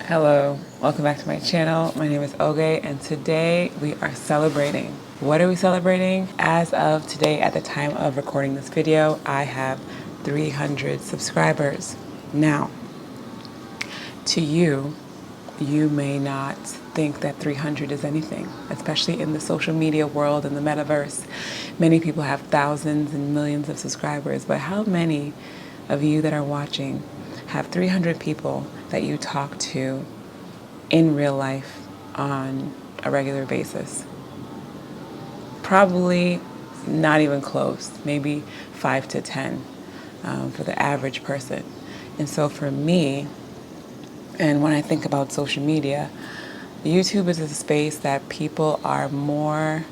Hello, welcome back to my channel. My name is Oge and today we are celebrating. What are we celebrating? As of today, at the time of recording this video, I have 300 subscribers. Now, to you, you may not think that 300 is anything, especially in the social media world and the metaverse. Many people have thousands and millions of subscribers, but how many of you that are watching have 300 people that you talk to in real life on a regular basis? Probably not even close, maybe 5 to 10 for the average person. And so for me, and when I think about social media, YouTube is a space that people are more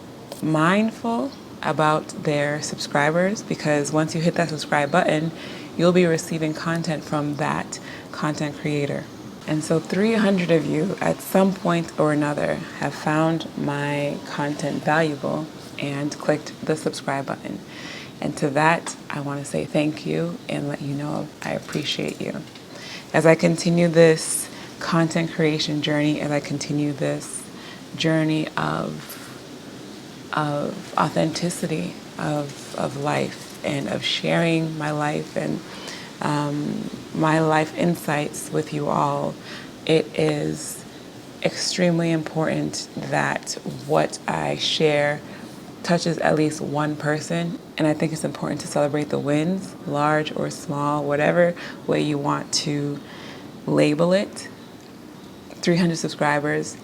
mindful about their subscribers, because once you hit that subscribe button, you'll be receiving content from that content creator. And so 300 of you at some point or another have found my content valuable and clicked the subscribe button. And to that, I want to say thank you and let you know I appreciate you. As I continue this content creation journey, as I continue this journey of authenticity of life and of sharing my life and my life insights with you all, it is extremely important that what I share touches at least one person. And I think it's important to celebrate the wins, large or small, whatever way you want to label it. 300 subscribers,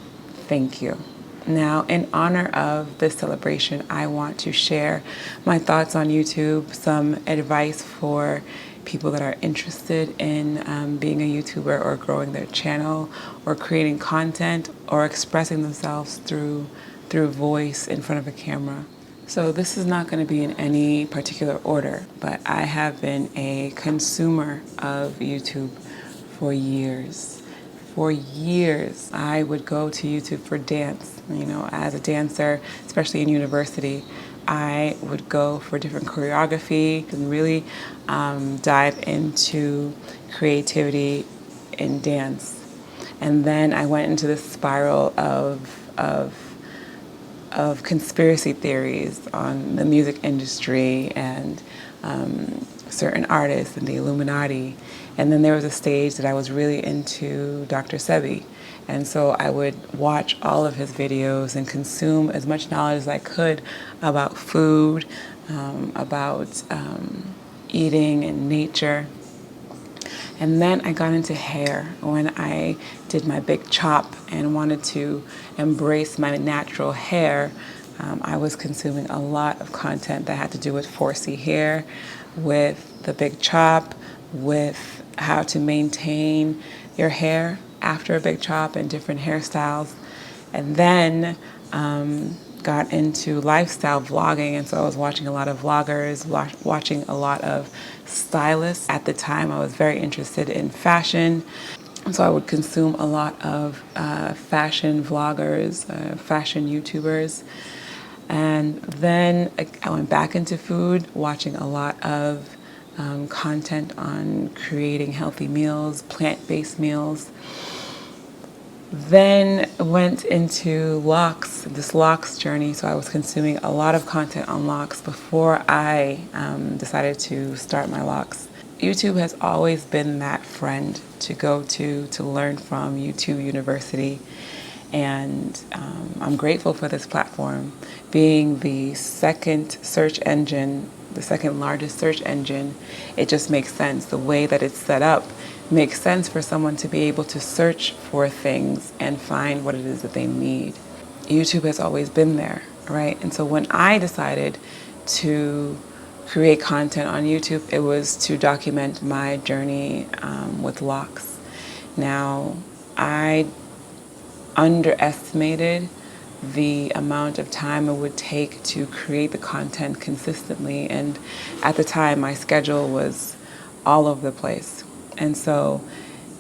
thank you. Now, in honor of this celebration, I want to share my thoughts on YouTube, some advice for people that are interested in being a YouTuber or growing their channel or creating content or expressing themselves through voice in front of a camera. So this is not going to be in any particular order, but I have been a consumer of YouTube for years. For years, I would go to YouTube for dance. You know, as a dancer, especially in university, I would go for different choreography and really dive into creativity in dance. And then I went into this spiral of conspiracy theories on the music industry and certain artists and the Illuminati. And then there was a stage that I was really into Dr. Sebi. And so I would watch all of his videos and consume as much knowledge as I could about food, about eating and nature. And then I got into hair when I did my big chop and wanted to embrace my natural hair. I was consuming a lot of content that had to do with 4C hair, with the big chop, with how to maintain your hair after a big chop and different hairstyles. And then got into lifestyle vlogging, and so I was watching a lot of vloggers, watching a lot of stylists. At the time, I was very interested in fashion, and so I would consume a lot of fashion vloggers, fashion YouTubers. And then I went back into food, watching a lot of content on creating healthy meals, plant-based meals. Then went into Locs, this Locs journey. So I was consuming a lot of content on Locs before I decided to start my Locs. YouTube has always been that friend to go to learn from, YouTube University. And I'm grateful for this platform. Being the second search engine, the second largest search engine, it just makes sense. The way that it's set up makes sense for someone to be able to search for things and find what it is that they need. YouTube has always been there, right? And so when I decided to create content on YouTube, it was to document my journey with Locs. Now, I underestimated the amount of time it would take to create the content consistently. And at the time, my schedule was all over the place. And so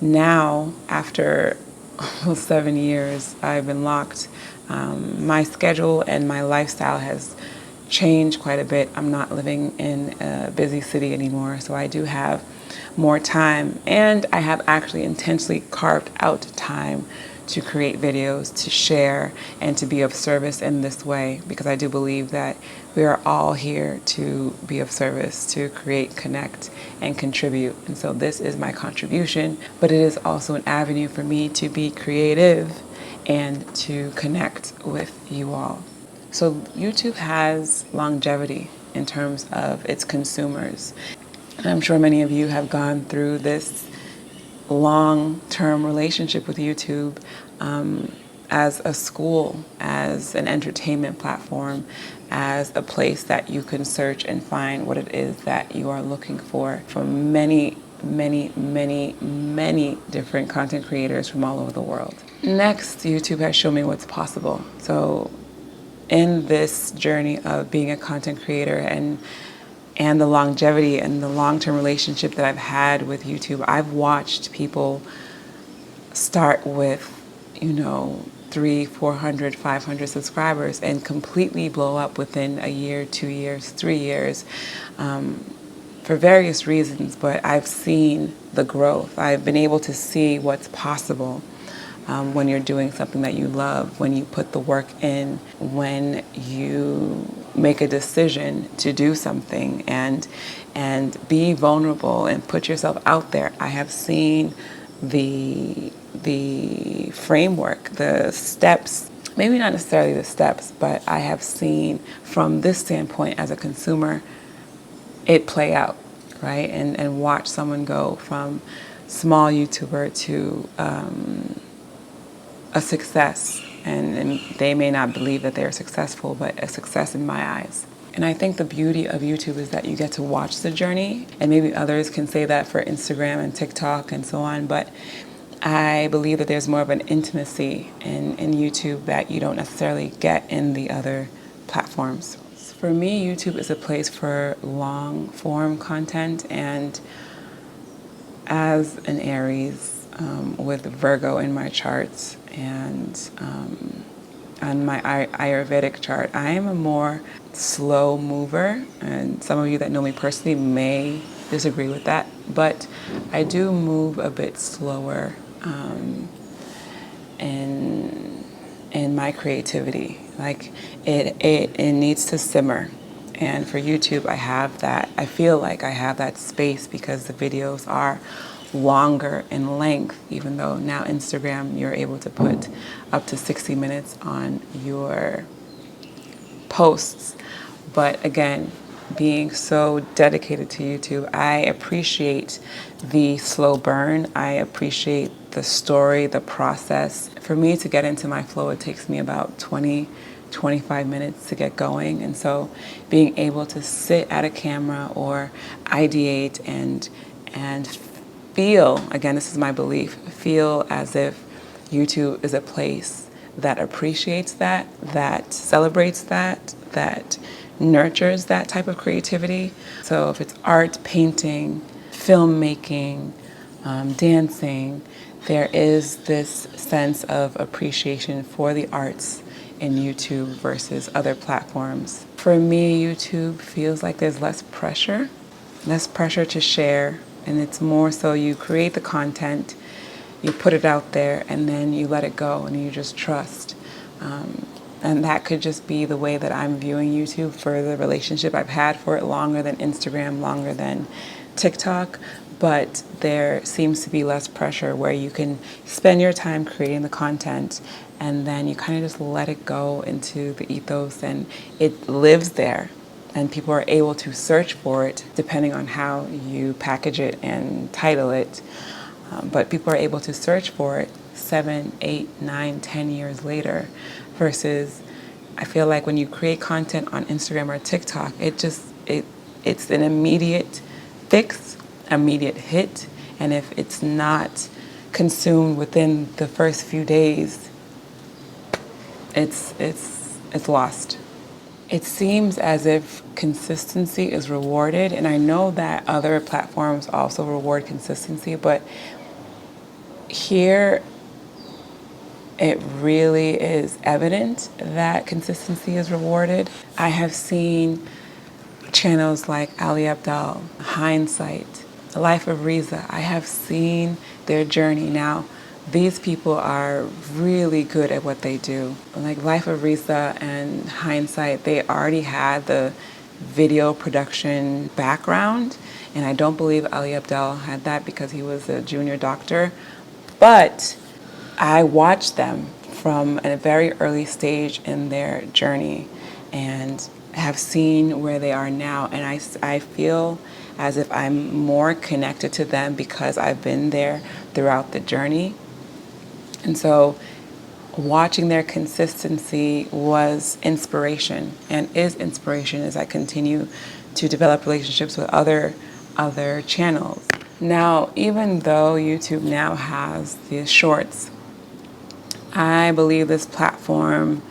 now, after almost 7 years, I've been locked. My schedule and my lifestyle has changed quite a bit. I'm not living in a busy city anymore, so I do have more time. And I have actually intentionally carved out time to create videos, to share, and to be of service in this way, because I do believe that we are all here to be of service, to create, connect, and contribute. And so this is my contribution, but it is also an avenue for me to be creative and to connect with you all. So YouTube has longevity in terms of its consumers. And I'm sure many of you have gone through this long-term relationship with YouTube as a school, as an entertainment platform, as a place that you can search and find what it is that you are looking for from many, many, many, many different content creators from all over the world. Next, YouTube has shown me what's possible. So in this journey of being a content creator and the longevity and the long-term relationship that I've had with YouTube, I've watched people start with, 300, 400, 500 subscribers and completely blow up within a year, 2 years, 3 years, for various reasons. But I've seen the growth. I've been able to see what's possible when you're doing something that you love, when you put the work in, when you make a decision to do something and be vulnerable and put yourself out there. I have seen the framework, the steps, maybe not necessarily the steps, but I have seen from this standpoint as a consumer it play out, right? And watch someone go from small YouTuber to a success, and they may not believe that they're successful, but a success in my eyes. And I think the beauty of YouTube is that you get to watch the journey, and maybe others can say that for Instagram and TikTok and so on, but I believe that there's more of an intimacy in YouTube that you don't necessarily get in the other platforms. For me, YouTube is a place for long form content, and as an Aries, with Virgo in my charts and on my Ayurvedic chart, I am a more slow mover, and some of you that know me personally may disagree with that, but I do move a bit slower in my creativity. Like it needs to simmer. And for YouTube, I have that. I feel like I have that space because the videos are longer in length, even though now Instagram, you're able to put up to 60 minutes on your posts. But again, being so dedicated to YouTube, I appreciate the slow burn. I appreciate the story, the process. For me to get into my flow, it takes me about 25 minutes to get going. And so being able to sit at a camera or ideate and feel, again, this is my belief, feel as if YouTube is a place that appreciates that celebrates that nurtures that type of creativity. So if it's art, painting, filmmaking, dancing, there is this sense of appreciation for the arts in YouTube versus other platforms. For me, YouTube feels like there's less pressure to share, and it's more so you create the content, you put it out there, and then you let it go and you just trust. And that could just be the way that I'm viewing YouTube for the relationship I've had for it, longer than Instagram, longer than TikTok. But there seems to be less pressure where you can spend your time creating the content and then you kind of just let it go into the ethos and it lives there. And people are able to search for it depending on how you package it and title it. But people are able to search for it 7, 8, 9, 10 years later. Versus, I feel like when you create content on Instagram or TikTok, it's an immediate fix, immediate hit, and if it's not consumed within the first few days, it's lost. It seems as if consistency is rewarded, and I know that other platforms also reward consistency, but here it really is evident that consistency is rewarded. I have seen channels like Ali Abdaal, Hindsight, Life of Riza, I have seen their journey. Now, these people are really good at what they do. Like Life of Riza and Hindsight, they already had the video production background, and I don't believe Ali Abdel had that because he was a junior doctor. But I watched them from a very early stage in their journey and have seen where they are now. And I feel as if I'm more connected to them because I've been there throughout the journey. And so watching their consistency was inspiration and is inspiration as I continue to develop relationships with other channels. Now, even though YouTube now has these shorts, I believe this platform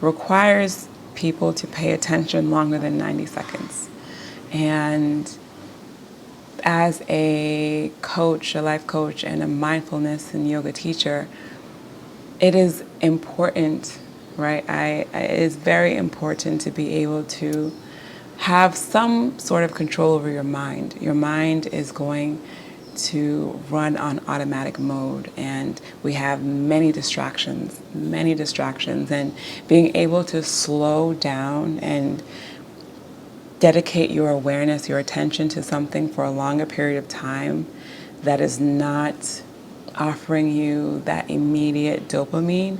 requires people to pay attention longer than 90 seconds. And as a coach, a life coach, and a mindfulness and yoga teacher, it is important, right? It is very important to be able to have some sort of control over your mind. Your mind is going to run on automatic mode, and we have many distractions, and being able to slow down and dedicate your awareness, your attention to something for a longer period of time that is not offering you that immediate dopamine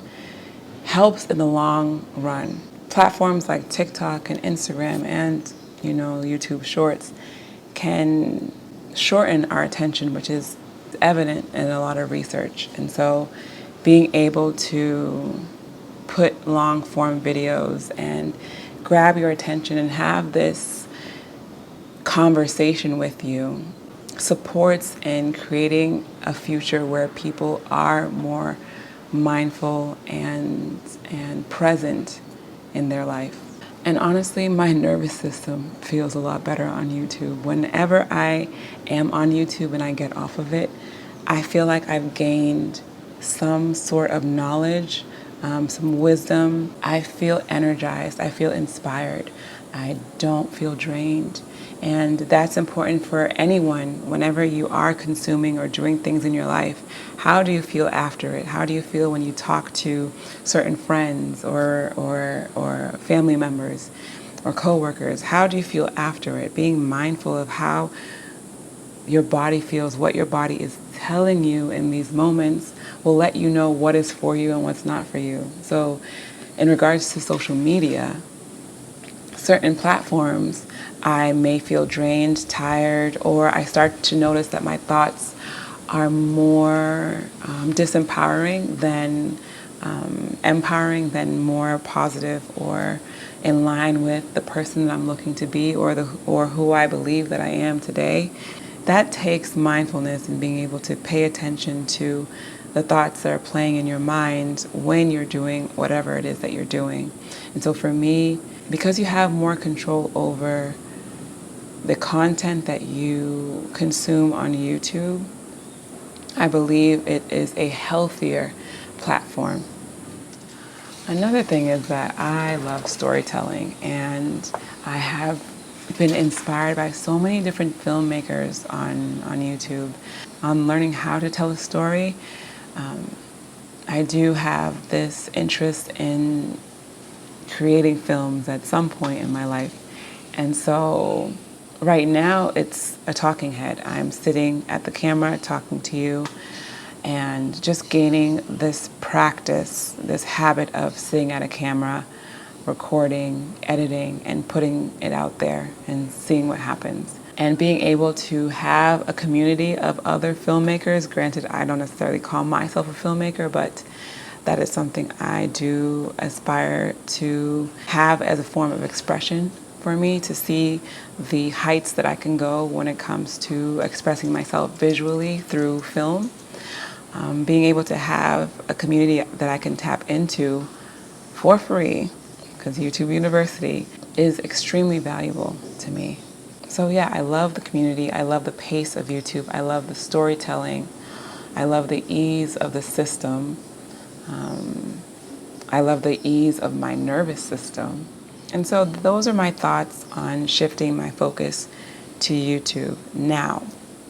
helps in the long run. Platforms like TikTok and Instagram and, YouTube Shorts can shorten our attention, which is evident in a lot of research. And so being able to put long form videos and grab your attention and have this conversation with you supports in creating a future where people are more mindful and present in their life. And honestly, my nervous system feels a lot better on YouTube. Whenever I am on YouTube and I get off of it, I feel like I've gained some sort of knowledge, some wisdom. I feel energized. I feel inspired. I don't feel drained. And that's important for anyone whenever you are consuming or doing things in your life. How do you feel after it? How do you feel when you talk to certain friends or family members or coworkers? How do you feel after it? Being mindful of how your body feels, what your body is telling you in these moments will let you know what is for you and what's not for you. So in regards to social media, certain platforms, I may feel drained, tired, or I start to notice that my thoughts are more disempowering than empowering, than more positive or in line with the person that I'm looking to be or who I believe that I am today. That takes mindfulness and being able to pay attention to the thoughts that are playing in your mind when you're doing whatever it is that you're doing. And so for me, because you have more control over the content that you consume on YouTube, I believe it is a healthier platform. Another thing is that I love storytelling, and I have been inspired by so many different filmmakers on YouTube on learning how to tell a story. I do have this interest in creating films at some point in my life. And so right now it's a talking head. I'm sitting at the camera talking to you and just gaining this practice, this habit of sitting at a camera, recording, editing, and putting it out there and seeing what happens. And being able to have a community of other filmmakers. Granted, I don't necessarily call myself a filmmaker, but that is something I do aspire to have as a form of expression for me, to see the heights that I can go when it comes to expressing myself visually through film. Being able to have a community that I can tap into for free, because YouTube University is extremely valuable to me. So yeah, I love the community. I love the pace of YouTube. I love the storytelling. I love the ease of the system. I love the ease of my nervous system. And so those are my thoughts on shifting my focus to YouTube. Now,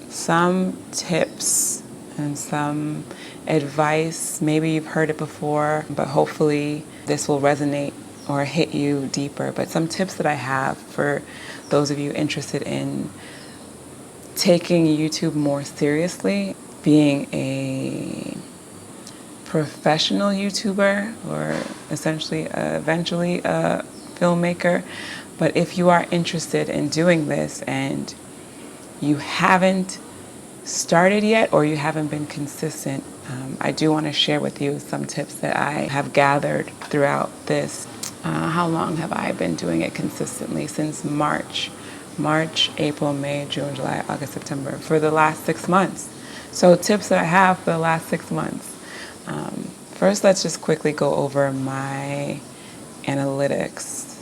some tips and some advice. Maybe you've heard it before, but hopefully this will resonate or hit you deeper. But some tips that I have for those of you interested in taking YouTube more seriously, being a professional YouTuber or essentially eventually a filmmaker. But if you are interested in doing this and you haven't started yet or you haven't been consistent, I do want to share with you some tips that I have gathered throughout this. How long have I been doing it consistently? Since March, April, May, June, July, August, September, for the last 6 months. So tips that I have for the last 6 months. First, let's just quickly go over my analytics.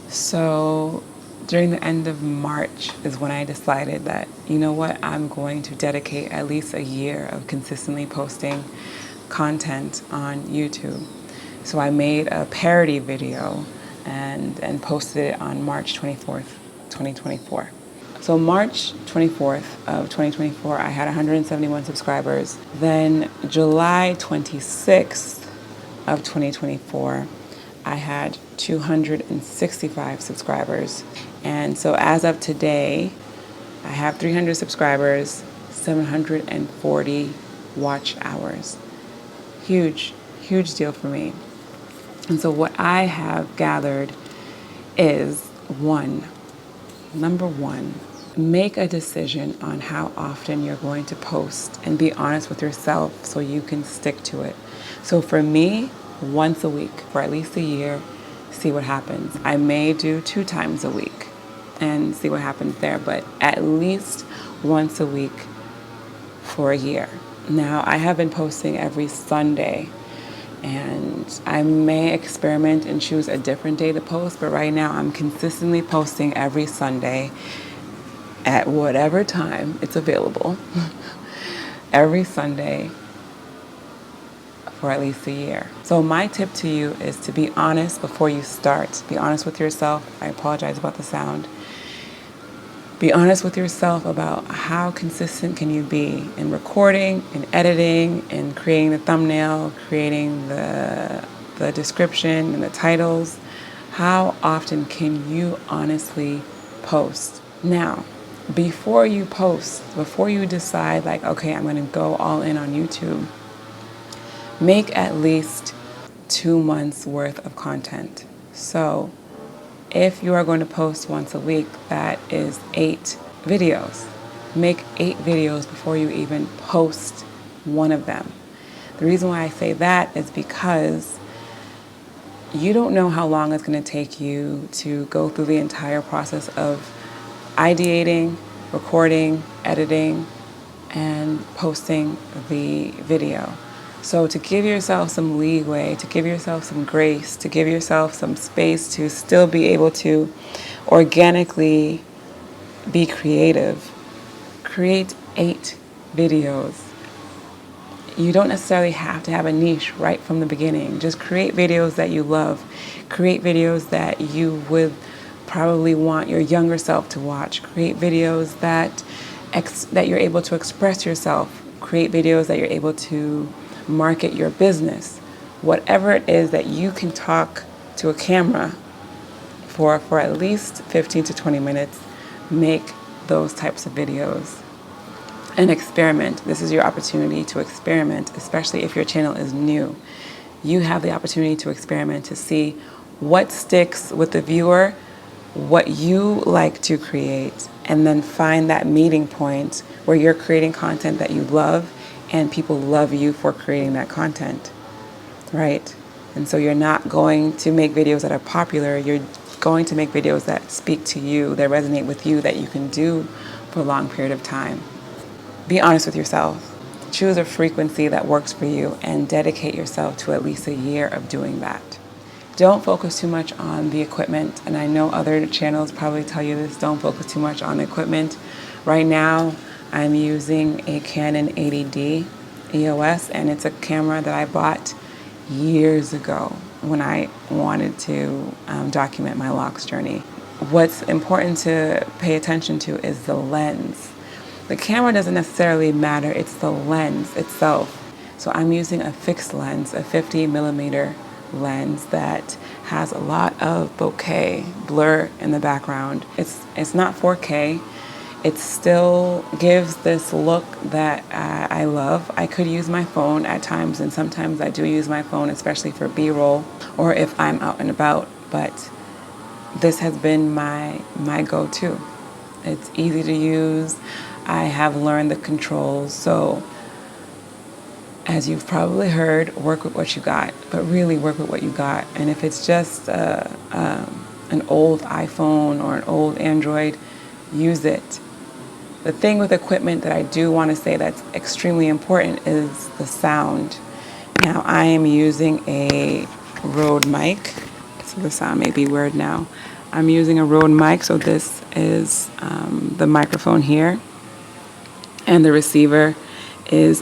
So during the end of March is when I decided that, you know what, I'm going to dedicate at least a year of consistently posting content on YouTube. So I made a parody video and posted it on March 24th, 2024. So March 24th of 2024, I had 171 subscribers. Then July 26th of 2024, I had 265 subscribers. And so as of today, I have 300 subscribers, 740 watch hours. Huge, huge deal for me. And so what I have gathered is number one, make a decision on how often you're going to post and be honest with yourself so you can stick to it. So for me, once a week for at least a year, see what happens. I may do 2 times a week and see what happens there, but at least once a week for a year. Now, I have been posting every Sunday, and I may experiment and choose a different day to post, but right now I'm consistently posting every Sunday at whatever time it's available, every Sunday for at least a year. So my tip to you is to be honest before you start. Be honest with yourself. I apologize about the sound. Be honest with yourself about how consistent can you be in recording, in editing, in creating the thumbnail, creating the description and the titles. How often can you honestly post? Now, before you post, before you decide like, okay, I'm going to go all in on YouTube, make at least 2 months worth of content. So if you are going to post once a week, that is 8 videos. Make 8 videos before you even post one of them. The reason why I say that is because you don't know how long it's going to take you to go through the entire process of ideating, recording, editing, and posting the video. So to give yourself some leeway, to give yourself some grace, to give yourself some space to still be able to organically be creative, create 8 videos. You don't necessarily have to have a niche right from the beginning. Just create videos that you love. Create videos that you would probably want your younger self to watch. Create videos that you're able to express yourself. Create videos that you're able to market your business. Whatever it is that you can talk to a camera for at least 15 to 20 minutes, make those types of videos and experiment. This is your opportunity to experiment, especially if your channel is new. You have the opportunity to experiment to see what sticks with the viewer, what you like to create, and then find that meeting point where you're creating content that you love and people love you for creating that content, right? And so you're not going to make videos that are popular. You're going to make videos that speak to you, that resonate with you, that you can do for a long period of time. Be honest with yourself. Choose a frequency that works for you and dedicate yourself to at least a year of doing that. Don't focus too much on the equipment, and I know other channels probably tell you this, don't focus too much on the equipment. Right now, I'm using a Canon 80D EOS, and it's a camera that I bought years ago when I wanted to document my Locs journey. What's important to pay attention to is the lens. The camera doesn't necessarily matter, it's the lens itself. So I'm using a fixed lens, a 50 millimeter lens that has a lot of bokeh, blur in the background. It's not 4K. It still gives this look that I love. I could use my phone at times, and sometimes I do use my phone, especially for B-roll or if I'm out and about, but this has been my go-to. It's easy to use. I have learned the controls, so as you've probably heard, work with what you got, but really work with what you got. And if it's just an old iPhone or an old Android, use it. The thing with equipment that I do want to say that's extremely important is the sound. Now I am using a Rode mic, so the sound may be weird now. I'm using a Rode mic, so this is the microphone here, and the receiver is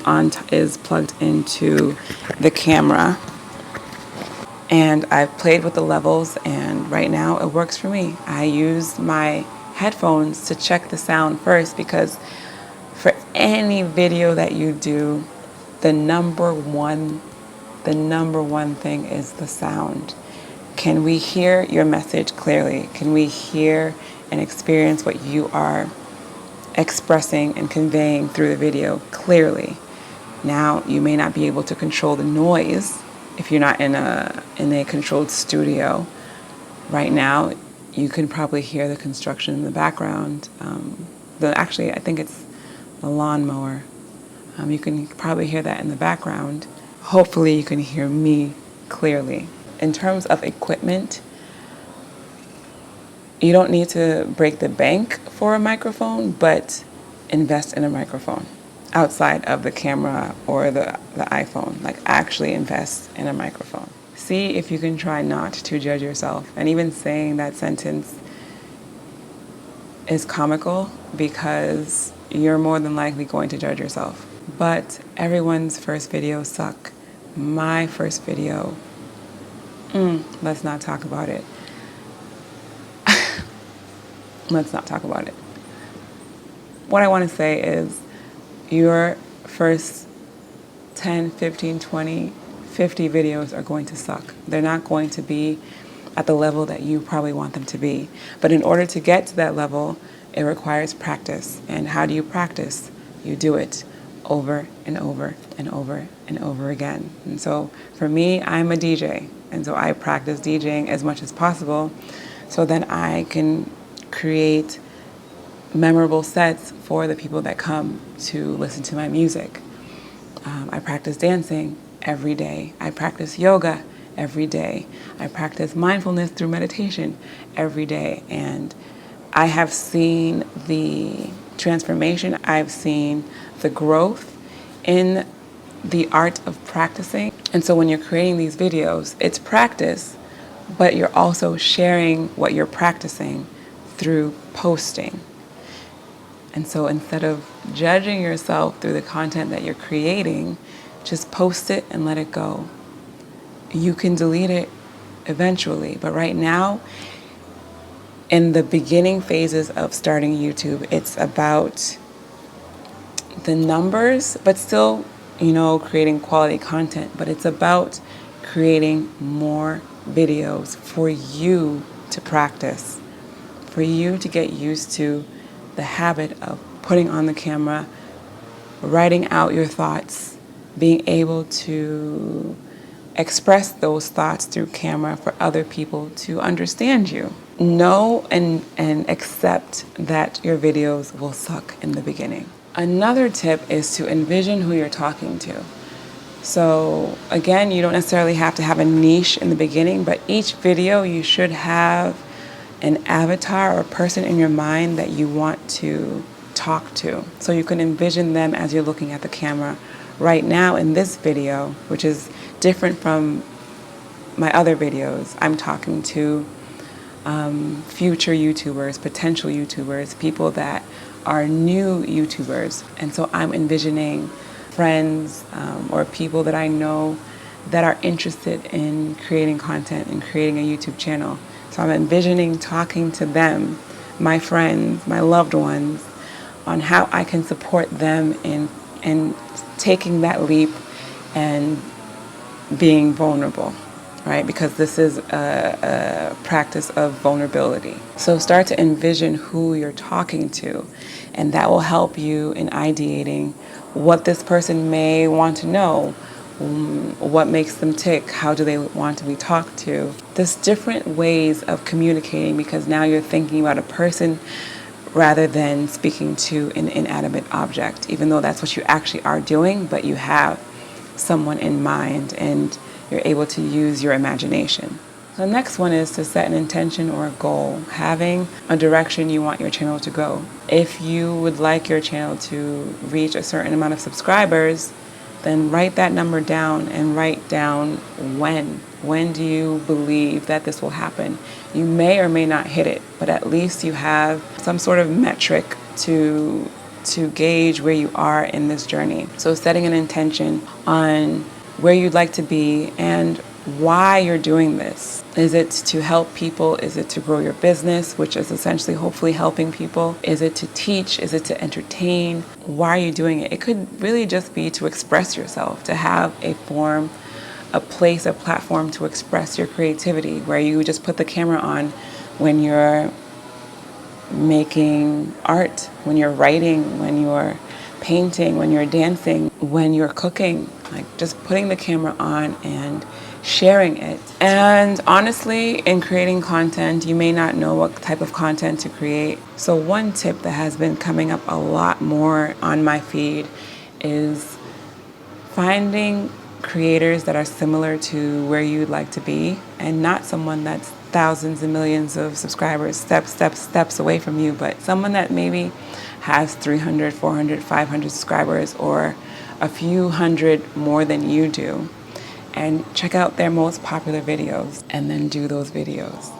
plugged into the camera. And I've played with the levels, and right now it works for me. I use my headphones to check the sound first, because for any video that you do, the number one thing is the sound. Can we hear your message clearly? Can we hear and experience what you are expressing and conveying through the video clearly? Now, you may not be able to control the noise if you're not in a controlled studio. Right now, you can probably hear the construction in the background. Actually, I think it's the lawnmower. You can probably hear that in the background. Hopefully, you can hear me clearly. In terms of equipment, you don't need to break the bank for a microphone, but invest in a microphone outside of the camera or the iPhone. Like, actually invest in a microphone. See if you can try not to judge yourself. And even saying that sentence is comical, because you're more than likely going to judge yourself. But everyone's first videos suck. My first video, let's not talk about it. Let's not talk about it. What I want to say is, your first 10, 15, 20, 50 videos are going to suck. They're not going to be at the level that you probably want them to be. But in order to get to that level, it requires practice. And how do you practice? You do it over and over and over and over again. And so for me, I'm a DJ. And so I practice DJing as much as possible, so then I can create memorable sets for the people that come to listen to my music. I practice dancing every day. I practice yoga every day. I practice mindfulness through meditation every day. And I have seen the transformation. I've seen the growth in the art of practicing. And so when you're creating these videos, it's practice, but you're also sharing what you're practicing through posting. And so instead of judging yourself through the content that you're creating, just post it and let it go. You can delete it eventually, but right now, in the beginning phases of starting YouTube, it's about the numbers, but still, creating quality content. But it's about creating more videos for you to practice, for you to get used to the habit of putting on the camera, writing out your thoughts, being able to express those thoughts through camera for other people to understand you. Know and accept that your videos will suck in the beginning. Another tip is to envision who you're talking to. So again, you don't necessarily have to have a niche in the beginning, but each video you should have an avatar or person in your mind that you want to talk to. So you can envision them as you're looking at the camera. Right now in this video, which is different from my other videos, I'm talking to future YouTubers, potential YouTubers, people that are new YouTubers. And so I'm envisioning friends or people that I know that are interested in creating content and creating a YouTube channel. So I'm envisioning talking to them, my friends, my loved ones, how I can support them in taking that leap and being vulnerable, right? Because this is a practice of vulnerability. So start to envision who you're talking to, and that will help you in ideating what this person may want to know, what makes them tick, how do they want to be talked to. There's different ways of communicating because now you're thinking about a person rather than speaking to an inanimate object, even though that's what you actually are doing, but you have someone in mind and you're able to use your imagination. The next one is to set an intention or a goal, having a direction you want your channel to go. If you would like your channel to reach a certain amount of subscribers, then write that number down and write down when. When do you believe that this will happen? You may or may not hit it, but at least you have some sort of metric to gauge where you are in this journey. So setting an intention on where you'd like to be and why you're doing this. Is it to help people? Is it to grow your business, which is essentially hopefully helping people? Is it to teach? Is it to entertain? Why are you doing it? It could really just be to express yourself, to have a form, a place, a platform to express your creativity, where you just put the camera on when you're making art, when you're writing, when you're painting, when you're dancing, when you're cooking, like just putting the camera on and sharing it. And honestly, in creating content, you may not know what type of content to create. So one tip that has been coming up a lot more on my feed is finding creators that are similar to where you'd like to be and not someone that's thousands and millions of subscribers, steps away from you, but someone that maybe has 300, 400, 500 subscribers or a few hundred more than you do. And check out their most popular videos and then do those videos.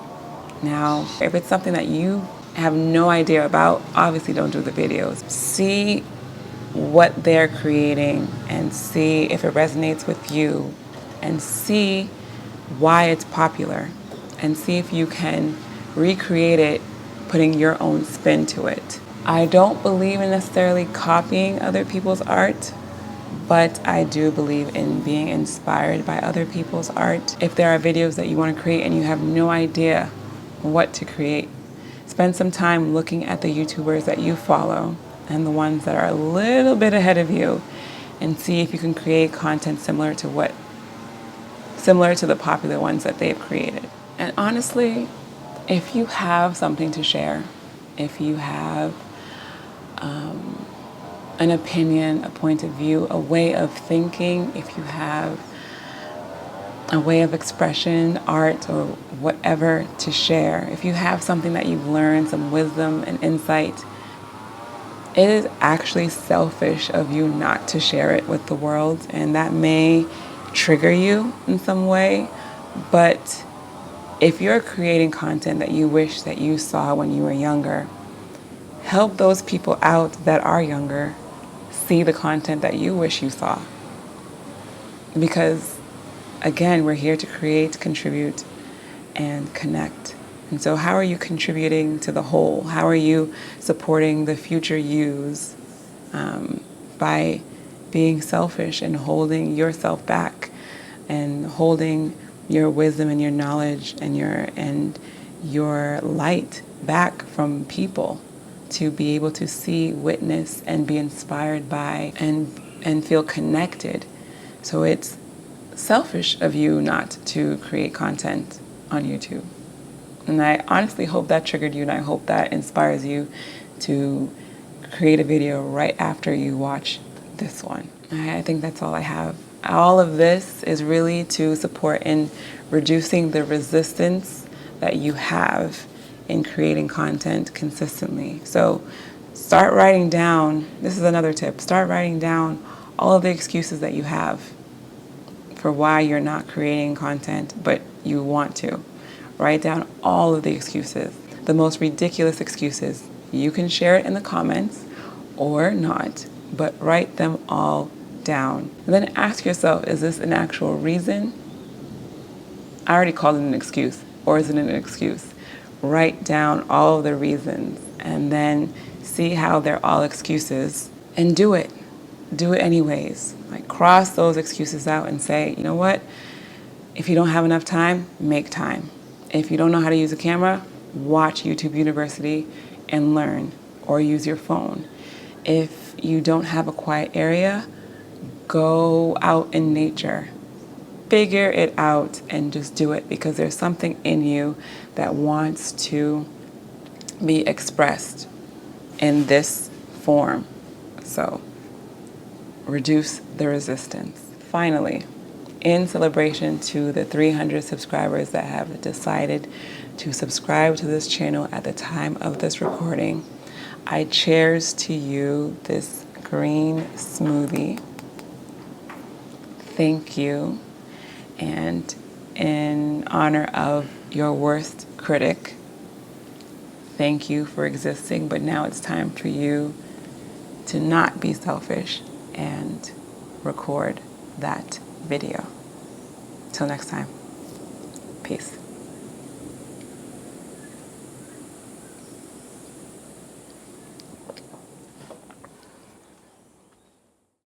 Now, if it's something that you have no idea about, obviously don't do the videos. See what they're creating and see if it resonates with you and see why it's popular and see if you can recreate it, putting your own spin to it. I don't believe in necessarily copying other people's art, but I do believe in being inspired by other people's art. If there are videos that you want to create and you have no idea what to create, spend some time looking at the YouTubers that you follow and the ones that are a little bit ahead of you and see if you can create content similar to the popular ones that they've created. And honestly, if you have something to share, if you have an opinion, a point of view, a way of thinking, if you have a way of expression, art, or whatever to share, if you have something that you've learned, some wisdom and insight, it is actually selfish of you not to share it with the world, and that may trigger you in some way, but if you're creating content that you wish that you saw when you were younger, help those people out that are younger see the content that you wish you saw. Because again, we're here to create, contribute, and connect. And so how are you contributing to the whole? How are you supporting the future yous by being selfish and holding yourself back and holding your wisdom and your knowledge and your light back from people to be able to see, witness, and be inspired by and feel connected. So it's selfish of you not to create content on YouTube. And I honestly hope that triggered you, and I hope that inspires you to create a video right after you watch this one. I think that's all I have. All of this is really to support in reducing the resistance that you have in creating content consistently. So start writing down, this is another tip, start writing down all of the excuses that you have for why you're not creating content, but you want to. Write down all of the excuses, the most ridiculous excuses. You can share it in the comments or not, but write them all down. And then ask yourself, is this an actual reason? I already called it an excuse, or is it an excuse? Write down all of the reasons and then see how they're all excuses, and do it. Do it anyways. Like, cross those excuses out and say, you know what? If you don't have enough time, make time. If you don't know how to use a camera, watch YouTube University and learn, or use your phone. If you don't have a quiet area, go out in nature. Figure it out and just do it, because there's something in you that wants to be expressed in this form. So reduce the resistance. Finally, in celebration to the 300 subscribers that have decided to subscribe to this channel at the time of this recording, I cheers to you this green smoothie. Thank you. And in honor of your worst critic, thank you for existing, but now it's time for you to not be selfish and record that video. Till next time, peace.